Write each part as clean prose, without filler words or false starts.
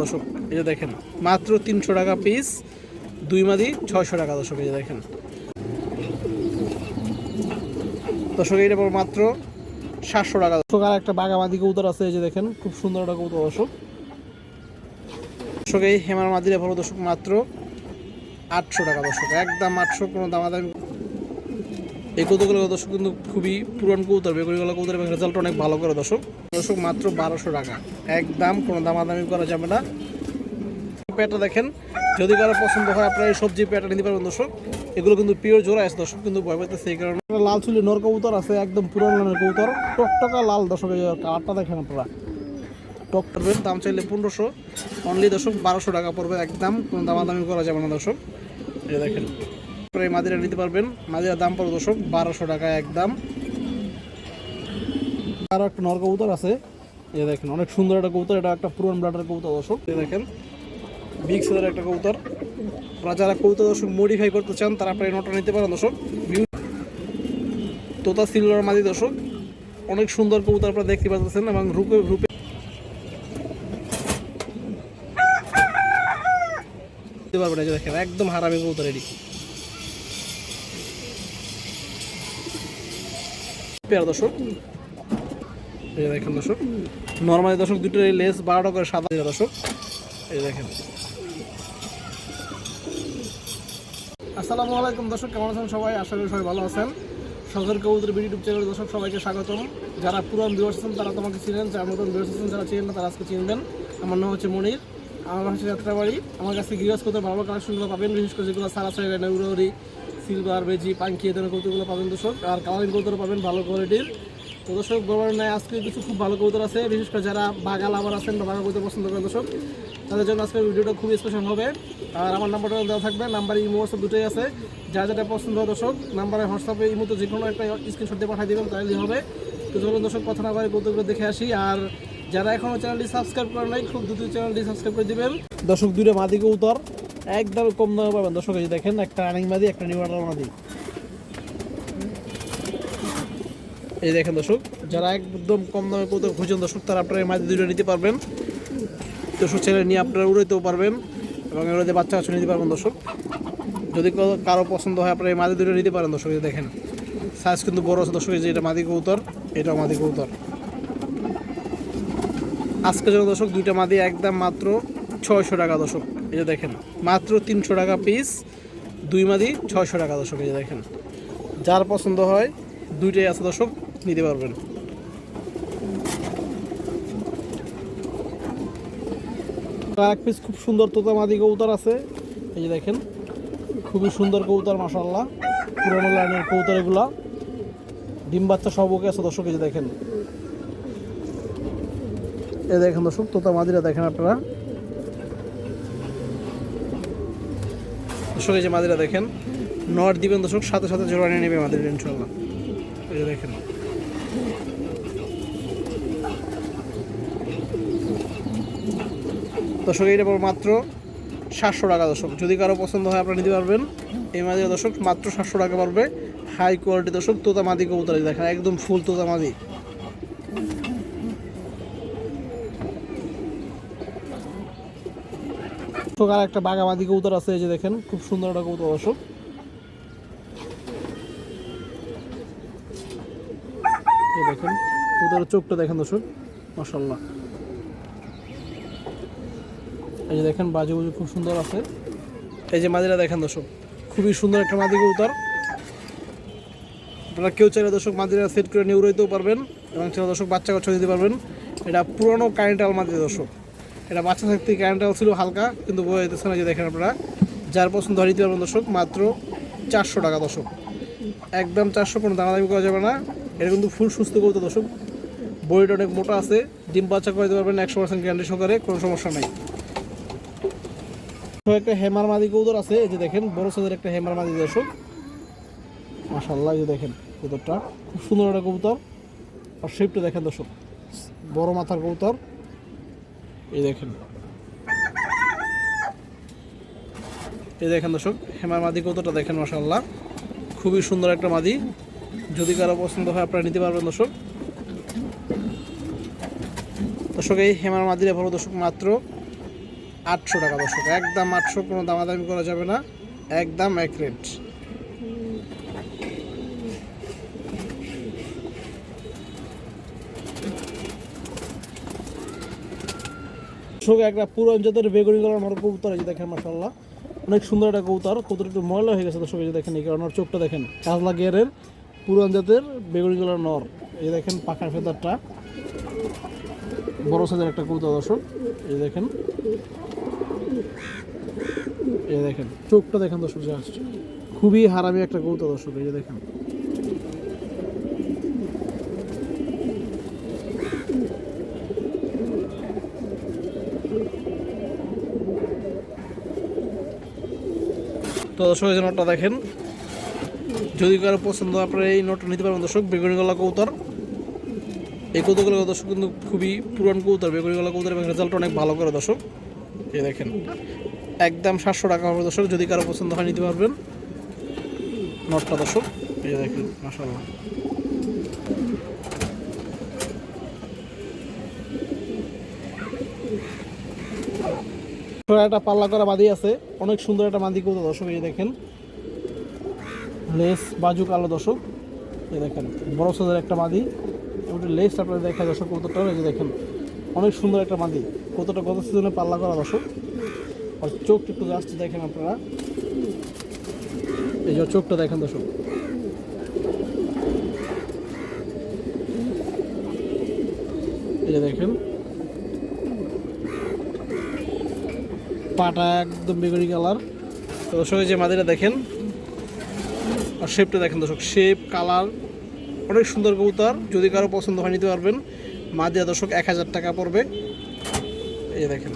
দর্শক এই যে দেখেন মাত্র 300 টাকা পিস, দুই মাদি 600 টাকা দর্শক। এই যে দেখেন দর্শক এইটা পর মাত্র 700 টাকা দর্শক। আর একটা বাগামাদি কবুতর আছে, এই যে দেখেন খুব সুন্দর একটা কবুতর দর্শক। দর্শক এই হেমার মাদিরা পড়ো দর্শক মাত্র 800 টাকা দর্শক, একদম 800, কোনো দামাদামি। এই কবুতরগুলো দর্শক কিন্তু খুবই পুরান কবুতর, বেগুনিগুলো কবুতর এবং রেজাল্ট অনেক ভালো করে দর্শক। দর্শক মাত্র 1200 টাকা, একদম কোনো দামাদামি করা যাবে না। পেয়ারটা দেখেন, যদি কারো পছন্দ হয় আপনারা এই সবজি পেয়ারটা নিতে পারবেন দর্শক। এগুলো কিন্তু পিওর জোড়া আছে দর্শক, কিন্তু ভয় পাইতেছে এই কারণে। লাল চুলি নর কবুতর আছে, একদম পুরান লালের কবুতর, টকটকা লাল দর্শক। এই কালারটা দেখেন আপনারা, টক করবেন। দাম চাইলে 1500, অনলি দর্শক 1200 টাকা পড়বে, একদম কোনো দামাদামি করা যাবে না দর্শক। এই দেখেন এই মাদিরা নিতে পারবেন, মাদিরার দাম পড়বে দর্শক 1200 টাকা একদম। আরও একটা নর কবুতর আছে, এই দেখেন অনেক সুন্দর একটা কবুতর, এটা একটা পুরান ব্লাডের কবুতর দর্শক। এই দেখেন বিগ সাইজের একটা কবুতর। আপনারা যারা কবুতর দর্শক মডিফাই করতে চান তারা আপনারা এই নটটা নিতে পারেন দর্শক। তোতা সিলভার মাদি দর্শক, অনেক সুন্দর কবুতর আপনারা দেখতে পাচ্ছেন, এবং রূপে দিতে পারবেন। এই যে দেখেন একদম হারামি কবুতর এটি পেয়ার দর্শক। এই দেখেন দর্শক নরমালি দর্শক দুটোর লেস 12টা করে সাদা দর্শক। এই দেখেন। আসসালামু আলাইকুম দর্শক, কেমন আছেন সবাই? আশা করি সবাই ভালো আছেন। শখের কবুতর ইউটিউব চ্যানেল দর্শক সবাইকে স্বাগতম। যারা পুরান ভিউয়ার্স আছেন তারা তোমাকে চিনেন, যারা নতুন ভিউয়ার্স আছেন যারা চিনেন না তারা আজকে চিনবেন। আমার নাম হচ্ছে মনির, আমার হচ্ছে যাত্রাবাড়ি। আমার কাছে গিরাজ কবুতর ভালো কালেকশনগুলো পাবেন, বিশেষ করে যেগুলো সারা সাইড নেউরি সিলভার বেজি পাঙ্কি এ ধরনের কবুতরগুলো পাবেন দর্শক। আর কালারিং কবুতর পাবেন ভালো কোয়ালিটির। তো দর্শক বরাবর নয় আজকে কিছু খুব ভালো কবুতর আছে, বিশেষ করে যারা বাগা লাভার আছেন বা বাগা কবুতর পছন্দ করেন দর্শক, তাদের জন্য আজকের ভিডিওটা খুবই স্পেশাল হবে। আর আমার নাম্বারটা দেওয়া থাকবে, নাম্বার ইমো হোয়াটসঅ্যাপ দুটোই আছে। যা যেটা পছন্দ হয় দর্শক নাম্বারে হোয়াটসঅ্যাপে ইমোতে যে কোনো একটা স্ক্রিনশট দিয়ে পাঠিয়ে দেবেন, তাহলেই হবে। তো চলুন দর্শক কথা না বলে কবুতরগুলো দেখে আসি। আর যারা এখনও চ্যানেলটি সাবস্ক্রাইব করেন নাই, খুব দ্রুত চ্যানেলটি সাবস্ক্রাইব করে দিবেন দর্শক। দুটো মাদি কবুতর একদম কম দামে পাবেন দর্শক। এই দেখেন একটা রানিং মাদি, একটা নিউ অর্ডার মাদি। এই দেখেন দর্শক, যারা একদম কম দামে কবুতর খুঁজছেন দর্শক তারা আপনারা এই মাদি দুটো নিতে পারবেন দর্শক। ছেলে নিয়ে আপনারা উড়াইতেও পারবেন এবং এগুলোতে বাচ্চা কাচ্চা নিতে পারবেন দর্শক। যদি কারো পছন্দ হয় আপনারা এই মাদি দুটো নিতে পারেন দর্শক। এই দেখেন সাইজ কিন্তু বড় আছে দর্শক। এই যে এটা মাদি কবুতর, এটাও মাদি কবুতর। আজকে জন্য দর্শক দুইটা মাদি একদম মাত্র 600 টাকা দর্শক। এই যে দেখেন মাত্র 300 টাকা পিস, দুই মাদি 600 টাকা দর্শক। এই যে দেখেন যার পছন্দ হয় দুইটাই আছে দর্শক, নিতে পারবেন। এক পিস খুব সুন্দর তোতা মাদি কবুতর আছে, এই যে দেখেন খুবই সুন্দর কবুতর মাশাআল্লাহ, পুরোনো লাইনের কবুতর এগুলা, ডিম বাচ্চা সব ওকে আছে দর্শক। এই যে দেখেন, এই দেখেন দর্শক তোতা মাদিরা দেখেন আপনারা দর্শক। এই যে মাদিরা দেখেন, নট দিবেন দর্শক, সাথে সাথে জোড়া নিয়ে নেবে মাদিরা ইনশাআল্লাহ। এই যে দেখেন দর্শক এইটা মাত্র 700 টাকা দর্শক। যদি কারো পছন্দ হয় আপনারা নিতে পারবেন এই মাদি দর্শক, মাত্র 700 টাকা পড়বে। হাই কোয়ালিটি দর্শক তোতা মাদি কবুতর দেখেন, একদম ফুল তোতা মাদি। আর একটা বাগামাদি কবুতর আছে, এই যে দেখেন খুব সুন্দর একটা কবুতর দর্শক। এই দেখেন কবুতরের চোখটা দেখেন দর্শক মাশাআল্লাহ। এই যে দেখেন বাজু বাজু খুব সুন্দর আছে। এই যে মাদিরা দেখেন দর্শক, খুবই সুন্দর একটা মাদি কবুতর। আপনারা কেউ চাইলে দর্শক মাদিরা সেট করে নিয়ে উড়াইতেও পারবেন এবং চাইলে দর্শক বাচ্চা কাচ্চা দিতে পারবেন। এটা পুরনো কারেন্টাল মাদি দর্শক, এটা বাচ্চা থাকতে কারেন্টাল ছিল হালকা, কিন্তু বয়ে যেতেছে না। যে দেখেন আপনারা যার পছন্দ হয় নিতে পারবেন দর্শক, মাত্র 400 টাকা দর্শক, একদম 400, কোনো দামাদামি করা যাবে না। এটা কিন্তু ফুল সুস্থ কবুতর দর্শক, বডিটা অনেক মোটা আছে, ডিম বাচ্চা করে দিতে পারবেন 100% গ্যারান্টি সহকারে, কোনো সমস্যা নাই। একটা হেমার মাদি কবুতর আছে, এই যে দেখেন বড় সাইজের একটা হেমার মাদি দর্শক মাশাআল্লাহ। এই যে দেখেন কবুতরটা খুব সুন্দর একটা কবুতর, আর শেপটা দেখেন দর্শক, বড় মাথার কবুতর। এই দেখেন, এই দেখেন দর্শক হেমার মাদি কবুতরটা দেখেন মাশাআল্লাহ, খুবই সুন্দর একটা মাদি। যদি কারো পছন্দ হয় আপনারা নিতে পারবেন দর্শক। দর্শক এই হেমার মাদিরা ভালো দর্শক মাত্র 800 টাকা দর্শক, একদম 800, কোনো দামাদামি করা যাবে না, একদম এক রেট। দর্শক একটা পুরান জাতের বেগুনি কালার নর কবুতর, এই যে দেখেন মাশাআল্লাহ অনেক সুন্দর একটা কবুতর। কবুতর একটু ময়লা হয়ে গেছে দর্শক, এই যে দেখেন এই কারণে চোখটা দেখেন, কাজলা গিয়ারের পুরান জাতের বেগুনি কালার নর। এই দেখেন পাখার ফেদারটা, বড় সাইজের একটা কবুতর দর্শক, এই দেখেন, এই দেখেন চোখটা দেখেন দর্শক, জাস্ট খুবই হারামি একটা কবুতর দর্শক, এই যে দেখেন। তো দর্শক এই যে নোটটা দেখেন, যদি কারো পছন্দ আপনারা এই নোটটা নিতে পারবেন দর্শক। বেগুনি গলা কবুতর, এই কবুতরগুলো দর্শক কিন্তু খুবই পুরান কবুতর, বেগুনি গলা কবুতর এবং রেজাল্ট অনেক ভালো করে দর্শক। এই দেখেন একদম 700 টাকা হবে দর্শক, যদি কারো পছন্দ হয় নিতে পারবেন নোটটা দর্শক। এই দেখেন মাশাআল্লাহ, একটা পাল্লা করা মাদি আছে, অনেক সুন্দর একটা মাদি কবুতর দর্শক। এই দেখেন লেস বাজু কালো দর্শক, এই দেখেন বড় সাইজের একটা মাদি, ওটা লেস আপনারা দেখা দর্শক কবুতরটা, এই যে দেখেন অনেক সুন্দর একটা মাদি। কতটা গত সিজনে পাল্লা করা দর্শক, আর চোখটা একটু জাস্ট দেখেন আপনারা, এই যে চোখটা দেখেন দর্শক, এই যে দেখেন পাটা একদম বেগুনি কালার। তো দর্শক এই যে মাদিটা দেখেন, আর শেপটা দেখেন দর্শক, শেপ কালার অনেক সুন্দর কবুতর, যদি কারো পছন্দ হয় নিতে পারবেন। মাদিয়া দর্শক 1000 টাকা পড়বে, এই দেখেন।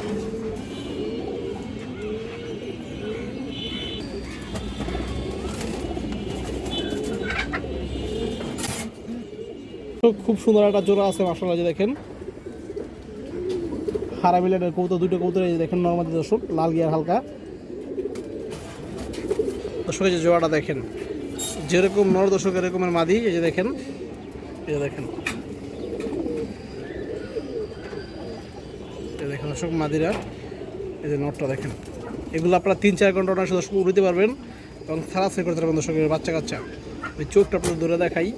খুব সুন্দর একটা জোড়া আছে মাশাআল্লাহ, যে দেখেন হারা মিলের কবুতর, দুটো কবুতর, এই যে দেখেন নরমাদি দর্শক, লাল গিয়ার হালকা দর্শক। এই যে জোড়াটা দেখেন, যেরকম নর দর্শক এরকমের মাদি, এই যে দেখেন, এই যে দেখেন, এই দেখেন দর্শক মাদিরা, এই যে নটটা দেখেন। এগুলো আপনারা 3-4 ঘন্টা অনায়াসে দর্শক উড়িতে পারবেন এবং সারাসারি করতে পারবেন দর্শকের বাচ্চা কাচ্চা। এই চোখটা আপনাদের ধরে দেখাই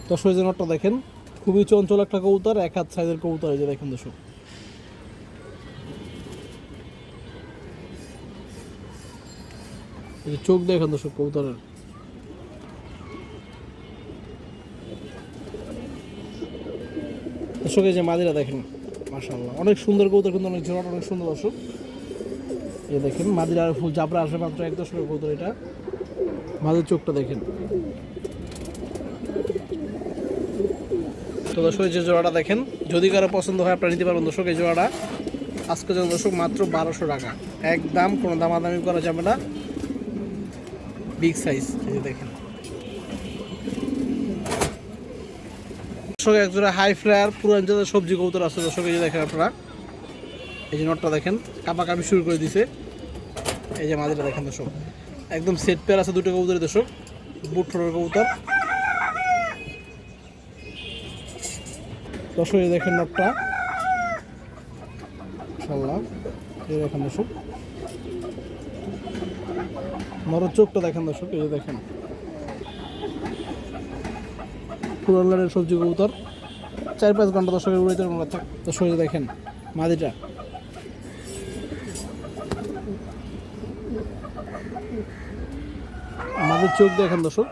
দর্শক, এই যে নটটা দেখেন, খুবই চঞ্চল একটা কবুতর, 1 হাত সাইজের কবুতর, এই যে দেখেন দর্শক। এই যে চোখ দেখেন দর্শক কবুতরের, দর্শক এই যে মাদিরা দেখেন মাশাআল্লাহ অনেক সুন্দর কবুতর, কিন্তু অনেক জোড়াটা অনেক সুন্দর দর্শক। এই দেখেন মাদিরা ফুল জাবরা আসবে মাত্র 1 দশকের কবুতর, এটা মাদির চোখটা দেখেন। তো দর্শক এই যে জোড়াটা দেখেন, যদি কারো পছন্দ হয় আপনারা নিতে পারবেন দর্শক। এই জোড়াটা আজকে জন্য দর্শক মাত্র 1200 টাকা, একদম কোনো দামাদামি করা যাবে না, বিগ সাইজ। এই যে দেখেন দর্শক এক জোড়া হাই ফ্লায়ার পুরান জাতের সবজি কবুতর আছে দর্শক, এই যে দেখেন আপনারা। এই যে নটটা দেখেন কাপাকাপি শুরু করে দিছে, এই যে মাদিটা দেখেন দর্শক, একদম সেট পেয়ার আছে দুটো কবুতরের দর্শক, বুট ঠোঁটের কবুতর দর্শক। এই দেখেন নটটা ইনশাআল্লাহ, এই দেখেন দর্শক নরের চোখটা দেখেন দর্শক, এই যে দেখেন পুরান লাইনের সবজি কবুতর, 4-5 ঘন্টা দর্শকের উড়াইতে বাচ্চা দর্শক। এই যে দেখেন মাদিটা, মাদির চোখ দেখেন দর্শক,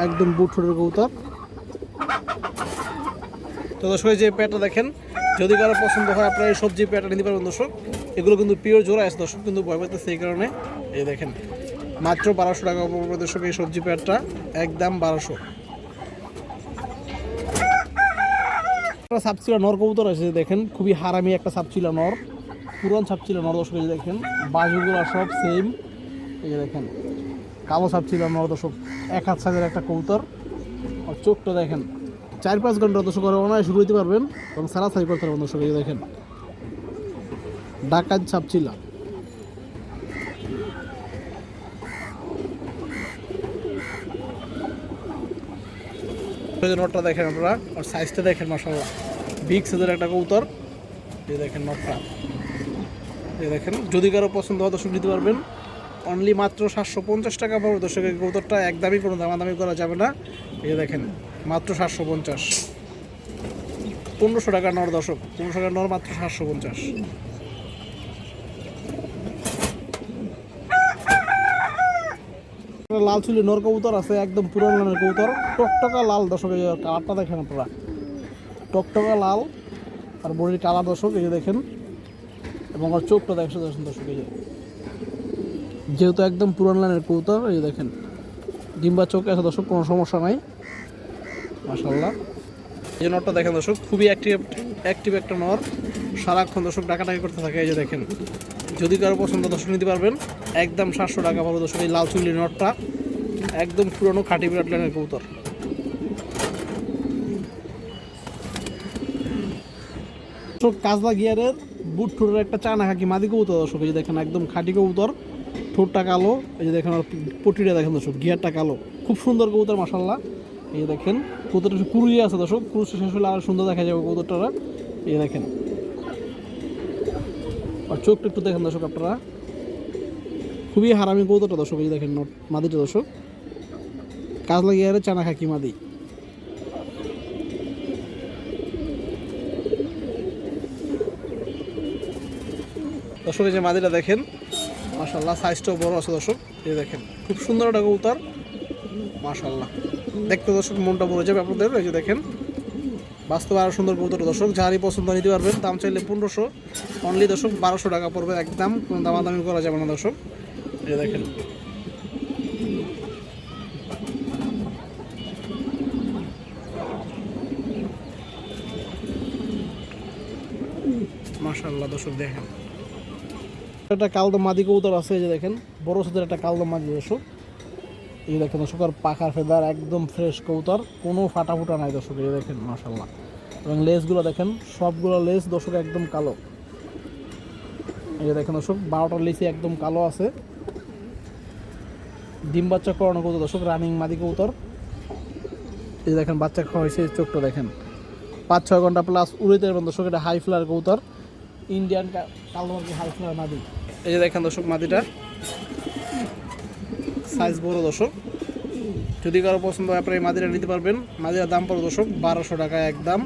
একদম বুট ঠোঁটের কবুতর। তো দর্শক যে পেয়ারটা দেখেন, যদি কারো পছন্দ হয় আপনারা এই সবজি পেয়ারটা নিতে পারবেন দর্শক। এগুলো কিন্তু পিওর জোড়া আছে দর্শক, কিন্তু ভয় পাইতেছে এই কারণে। এই দেখেন মাত্র 1200 টাকা পড়বে দর্শক এই সবজি পেয়ারটা, একদম 1200। সাপচিলা নর কবুতর আছে দেখেন, খুবই হারামি একটা সাপচিলা নর, পুরান সাপচিলা নর দর্শক। এই দেখেন বাজুগুলো সব সেম, এই যে দেখেন কালো সাপচিলা নর দর্শক, 1 হাত সাইজের একটা কবুতর। আর চোখটা দেখেন, 4-5 ঘন্টা দর্শক অনায় শুরু হইতে পারবেন এবং সারাসারি করতে পারবেন দর্শক। এই দেখেন ডাকাত সাপচিলা, নটটা দেখেন আপনারা, আর সাইজটা দেখেন মাশাআল্লাহ, বিগ সাইজের একটা কবুতর। এই দেখেন নটটা, এই দেখেন। যদি কারো পছন্দ হয় দর্শক নিতে পারবেন। অনলি মাত্র 750 টাকা পড়বে দর্শক। এই কবুতরটা একদমই কোনো দামাদামি করা যাবে না। এই দেখেন মাত্র 750, 1500 টাকা নর দর্শক, 1500 টাকা নর, মাত্র 750। লাল চুলি নর কবুতর আছে, একদম পুরান লালের কবুতর, টকটকা লাল দর্শক। এই কালারটা দেখেন আপনারা, টকটকা লাল আর বডির কালার দর্শক, এই যে দেখেন। এবং আর চোখটা দেখছেন দর্শক, এই যে যেহেতু একদম পুরান লাইনের কবুতর, এই যে দেখেন ডিম্বা চোখ আছে দর্শক, কোনো সমস্যা নাই মাশাআল্লাহ। এই নরটা দেখেন দর্শক, খুবই অ্যাক্টিভ একটা নর, সারাক্ষণ দর্শক ডাকাডাকি করতে থাকে। এই যে দেখেন, যদি কারো পছন্দ দর্শক নিতে পারবেন, একদম 700 টাকা পাবো দর্শক। এই লাল চুল্লি নরটা একদম পুরনো খাঁটি বিরাট লাইনের কবুতর। কাজলা গিয়ারের বুট ঠোঁটের একটা চায়না খাকি মাদি কবুতর দর্শক, এই যে দেখেন একদম খাঁটি কবুতর, ঠোঁটটা কালো, এই যে দেখেন আর পটিটা দেখেন দর্শক, গিয়ারটা কালো, খুব সুন্দর কবুতর মাশাআল্লাহ। এই যে দেখেন কবুতরটা কুরুই আছে দর্শক, কুরু শেষ হলে আর সুন্দর দেখা যাবে কবুতরটা। এই দেখেন আর চোখটা একটু দেখেন দর্শক আপনারা, খুবই হারামি কবুতরটা দর্শক। এই দেখেন মাদিটা দর্শক, কাজলা গিয়ারের চায়না খাকি মাদি। দর্শক এই যে মাদিটা দেখেন মাশাআল্লাহ, সাইজটাও বড় আছে দর্শক। এই দেখেন খুব সুন্দর একটা কবুতর মাশাআল্লাহ, দেখতে দর্শক মনটা ভরে যাবে আপনাদের। এই যে দেখেন বাস্তবে আরও সুন্দর কবুতর দর্শক, যারই পছন্দ নিতে পারবেন। দাম চাইলে 1500, অনলি দর্শক 1200 টাকা পড়বে, একদম কোনো দামাদামি করা যাবে না দর্শক। এই দেখেন মাশাআল্লাহ দর্শক, দেখেন একটা কালদম মাদি কবুতর আছে। এই যে দেখেন বড় সাথে একটা কালদম মাদি দর্শক, এই দেখেন দর্শক, আর পাখার ফেদার একদম ফ্রেশ কবুতর, কোনো ফাটা ফুটা নাই দর্শক। এই দেখেন মাশাআল্লাহ, এবং লেসগুলো দেখেন সবগুলো লেস দর্শক একদম কালো। এই যে দেখেন দর্শক 12টার লেসই একদম কালো আছে। ডিম বাচ্চা করানো কবুতর দর্শক, রানিং মাদি কবুতর। এই দেখেন বাচ্চা খাওয়া হয়েছে, চোখটা দেখেন 5-6 ঘন্টা প্লাস উড়িতে পারবেন দর্শক। এটা হাই ফ্লার কবুতর, ইন্ডিয়ান কালো হাই ফ্লার মাদি। এই যে দেখেন দর্শক মাদিটা সাইজ বড় দর্শক, যদি কারো পছন্দ হয় আপনারা এই মাদিরা নিতে পারবেন। মাদিরার দাম পড়ে দর্শক 1200 টাকা একদম।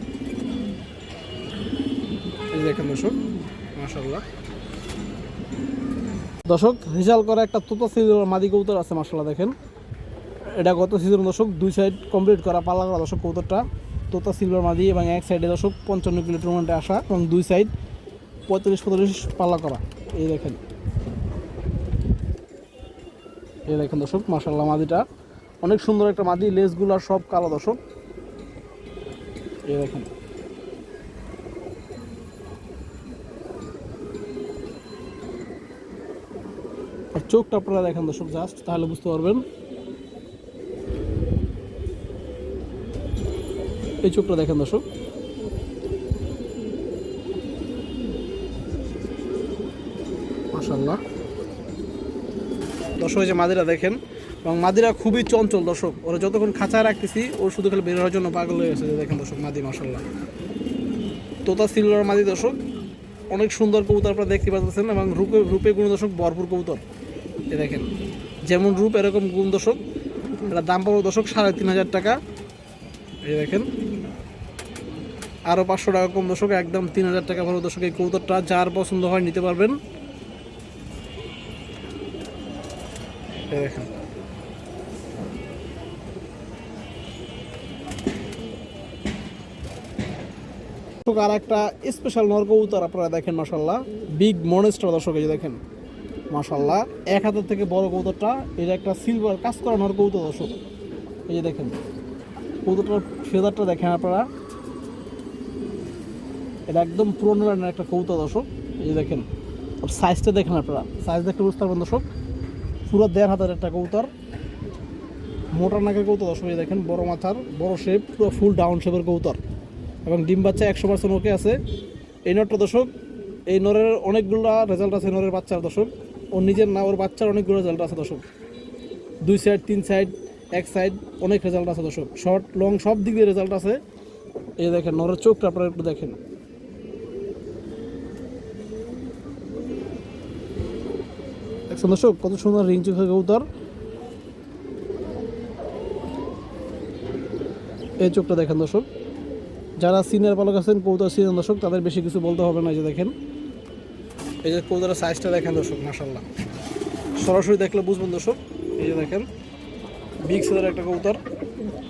এই দেখেন দর্শক মাশাআল্লাহ দর্শক, রেজাল্ট করা একটা তোতা সিজন মাদি কবুতর আছে মাশাআল্লাহ। দেখেন এটা গত সিজন দর্শক 2 সাইড কমপ্লিট করা পাল্লা করা দর্শক কবুতরটা, তোতা সিলভার মাদি, এবং এক সাইডে দর্শক 55 কিলো টুর্নামেন্টে আসা, এবং 2 সাইড 45-45 পাল্লা করা। এই দেখেন, এই দেখেন দর্শক মাশাআল্লাহ, মাদিটা অনেক সুন্দর একটা মাদি, লেসগুলো সব কালো দর্শক। এই দেখেন আর চোখটা আপনারা দেখেন দর্শক জাস্ট, তাহলে বুঝতে পারবেন। এই চোখটা দেখেন দর্শক মাশাআল্লাহ দর্শক। এই যে মাদিরা দেখেন, এবং মাদিরা খুবই চঞ্চল দর্শক, ওরা যতক্ষণ খাঁচায় রাখতেছি ওর শুধু খালি বের হওয়ার জন্য পাগল হয়ে গেছে। দেখেন দর্শক মাদি মাশাআল্লাহ, তোতা সিলভার মাদি দর্শক, অনেক সুন্দর কবুতর আপনারা দেখতে পাচ্ছেন, এবং রূপে গুণ দর্শক ভরপুর কবুতর। এই দেখেন যেমন রূপ এরকম গুণ দর্শক। এটার দাম পাবো দর্শক 3500 টাকা। এই দেখেন আরও 500 টাকা কম দর্শক, একদম 3000 টাকা পড়বে দর্শক। এই কবুতরটা যার পছন্দ হয় নিতে পারবেন। এই দেখেন আর একটা স্পেশাল নর কবুতর আপনারা দেখেন মাশাআল্লাহ, বিগ মনস্টার দর্শক। এই যে দেখেন মাশাআল্লাহ, এক হাতের থেকে বড় কবুতরটা, এটা একটা সিলভার কাজ করা নর কবুতর দর্শক। এই যে দেখেন কবুতরটার ফেদারটা দেখেন আপনারা, এটা একদম পুরনো লাইনের একটা কবুতর দর্শক। এই যে দেখেন সাইজটা দেখেন আপনারা, সাইজ দেখতে বুঝতে পারবেন দর্শক, পুরো 1.5 হাতের একটা কবুতর, মোটা নাকের কবুতর দর্শক। এই দেখেন বড় মাথার, বড় শেপ, পুরো ফুল ডাউন শেপের কবুতর, এবং ডিম বাচ্চা 100% ওকে আছে। এই নরটা দর্শক, এই নরের অনেকগুলো রেজাল্ট আছে, নরের বাচ্চার দর্শক, ওর নিজের না, ওর বাচ্চার অনেকগুলো রেজাল্ট আছে দর্শক। 2 সাইড 3 সাইড 1 সাইড অনেক রেজাল্ট আছে দর্শক, শর্ট লং সব দিক দিয়ে রেজাল্ট আছে। এই দেখেন নরের চোখটা আপনারা একটু দেখেন, দেখছেন দর্শক কত সুন্দর রিং চোখের কবুতর। এই চোখটা দেখেন দর্শক, যারা সিনিয়র পালক আছেন কবুতর সিনিয়র দর্শক তাদের বেশি কিছু বলতে হবে না। এই যে দেখেন, এই যে কবুতরের সাইজটা দেখেন দর্শক, মাশাআল্লাহ সরাসরি দেখলে বুঝবেন দর্শক। এই যে দেখেন বিগ সাইজের একটা কবুতর।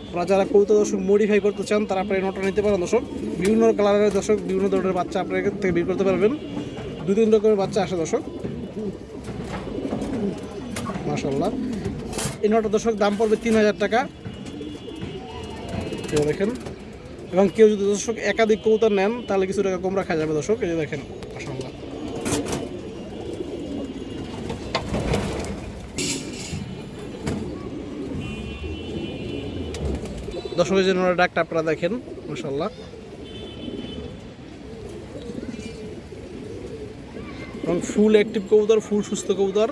আপনারা যারা কবুতর দর্শক মডিফাই করতে চান তারা আপনার এই নটটা নিতে পারেন দর্শক। বিভিন্ন কালারের দর্শক, বিভিন্ন ধরনের বাচ্চা আপনার এখান থেকে বের করতে পারবেন। 2-3 রকমের বাচ্চা আসে দর্শক, মাশাআল্লাহ। এই নটটা দর্শক দাম পড়বে 3000 টাকা। দেখেন, এবং কেউ যদি দর্শক একাধিক কবুতর নেন তাহলে কিছু টাকা কম রাখা যাবে দর্শক। এই যে দেখেন, মাশাআল্লাহ। দর্শকের জন্য ডাকটা আপনারা দেখেন, মাশাআল্লাহ। এবং ফুল অ্যাক্টিভ কবুতর, ফুল সুস্থ কবুতর,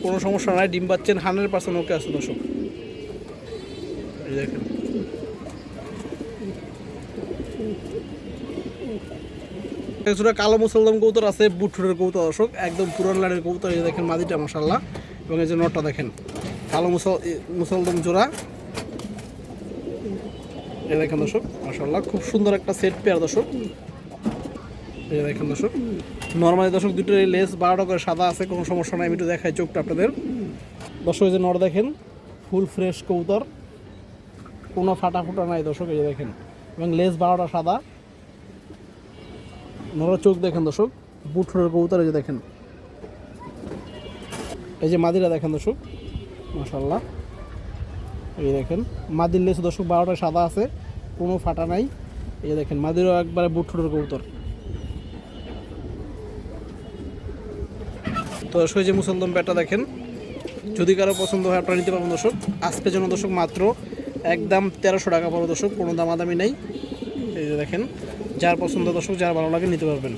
কোনো সমস্যা নাই। ডিম পাচ্ছেন 100% ওকে আছে দর্শক। এই দেখেন, কিছুটা কালো মুসলদম কবুতর আছে, বুটফুটের কবুতর দর্শক, একদম পুরান লাইনের কবুতর। এই দেখেন মাদিটা, মাশাআল্লাহ। এবং এই যে নটটা দেখেন, কালো মুসলদম জোড়া। এই দেখেন দর্শক, মাশাআল্লাহ, খুব সুন্দর একটা সেট পেয়ার দর্শক। এই দেখেন দর্শক, নর্মালি দর্শক দুটোর লেস 12টা করে সাদা আছে, কোনো সমস্যা নাই। আমি একটু দেখাই চোখটা আপনাদের দর্শক। এই যে নট দেখেন, ফুল ফ্রেশ কবুতর, কোনো ফাটা ফুটা নাই দর্শক। এই যে দেখেন, এবং লেস 12টা সাদা। নড়ার চোখ দেখেন দর্শক, বুটফুটের কবুতর। এই যে দেখেন, এই যে মাদিরা দেখেন দর্শক, মাশাআল্লাহ। এই দেখেন মাদির লেস দর্শক 12টা সাদা আছে, কোনো ফাটা নাই। এই যে দেখেন মাদিরও একবারে বুটফুটের কবুতর। তো দর্শক যে মুসলদম পেয়ারটা দেখেন, যদি কারো পছন্দ হয় আপনারা নিতে পারবেন দর্শক। আজকের জন্য দর্শক মাত্র একদম 1300 টাকা পড়বে দর্শক, কোনো দামাদামি নেই। এই যে দেখেন, যার পছন্দ দর্শক, যার ভালো লাগে নিতে পারবেন।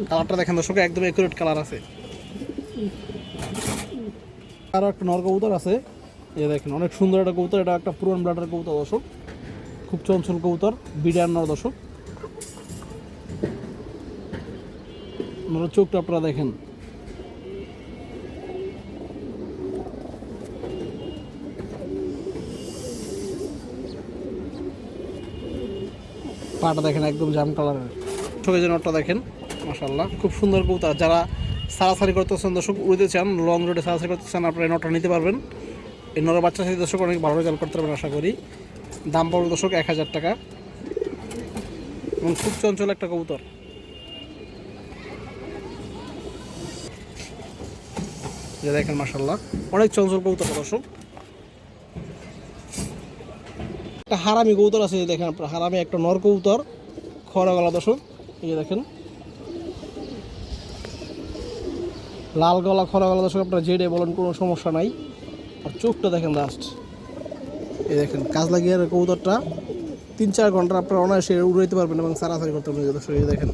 কালারটা দেখেন দর্শক, একদম একুরেট কালার আছে। আরও একটা নর কবুতর আছে, এই দেখেন অনেক সুন্দর একটা কবুতর। এটা একটা পুরান ব্লাডের কবুতর দর্শক, খুব চঞ্চল কবুতর, বিডার নর দর্শক। নরের চোখটা আপনারা দেখেন, পাটা দেখেন একদম জাম কালারের। চোখে যে নটটা দেখেন, মাশাআল্লাহ, খুব সুন্দর কবুতর। যারা সারাসারি করতেছেন দর্শক, উড়তে চান, লং রোডে সারাসারি করতে চান, আপনারা এই নটটা নিতে পারবেন। এই নরের বাচ্চা সাথে দর্শক অনেক ভালো রেজাল্ট করতে পারবেন আশা করি। দাম পড়বে দর্শক 1000 টাকা, এবং খুব চঞ্চল একটা কবুতর। যে দেখেন, মাশাআল্লাহ, অনেক চঞ্চল কবুতর দর্শক। একটা হারামি কবুতর আছে, দেখেন আপনার, হারামি একটা নর কবুতর, খরা গলা দর্শক। এই যে দেখেন, লাল গলা, খরা গলা দর্শক, আপনারা যেটাই বলেন কোনো সমস্যা নাই। আর চোখটা দেখেন লাস্ট। এই দেখেন কাজলা গিয়ারের কবুতরটা, 3-4 ঘন্টা আপনারা অনায়াসে উড়াইতে পারবেন এবং সারাসারি করতে পারবেন দর্শক। এই দেখেন,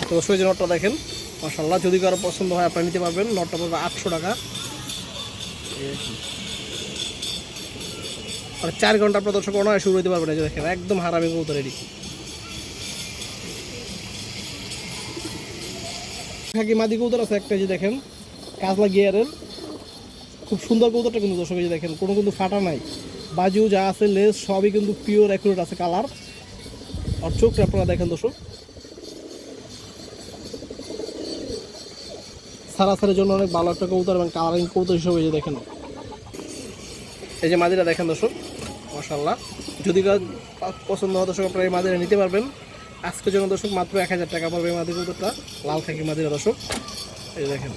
তো দর্শক যে নটটা দেখেন, মাশাআল্লাহ, যদি কারো পছন্দ হয় আপনারা নিতে পারবেন। নটটা পড়বে 800 টাকা। আর 4 ঘন্টা আপনার দর্শক অনায়াসে উড়াইতে পারবেন। এই যে দেখেন, একদম হারামি কবুতর। এটি খাকি মাদি কবুতর আছে একটা, যে দেখেন কাজলা গিয়ারের, খুব সুন্দর কবুতরটা কিন্তু দর্শক। এই যে দেখেন, কোনো কিন্তু ফাটা নাই, বাজু যা আছে লেস সবই কিন্তু পিওর অ্যাকুরেট আছে কালার। আর চোখটা আপনারা দেখেন দর্শক, সারাসারের জন্য অনেক ভালো একটা কবুতর এবং কালারিং কবুতর হিসেবে। এই যে দেখেন, এই যে মাদিরা দেখেন দর্শক, মাশাআল্লাহ। যদি পছন্দ হয় দর্শক আপনারা এই মাদিরা নিতে পারবেন। আজকের জন্য দর্শক মাত্র 1000 টাকা পড়বে এই মাদি কবুতরটা, লাল খাকি মাদিরা দর্শক। এই দেখেন।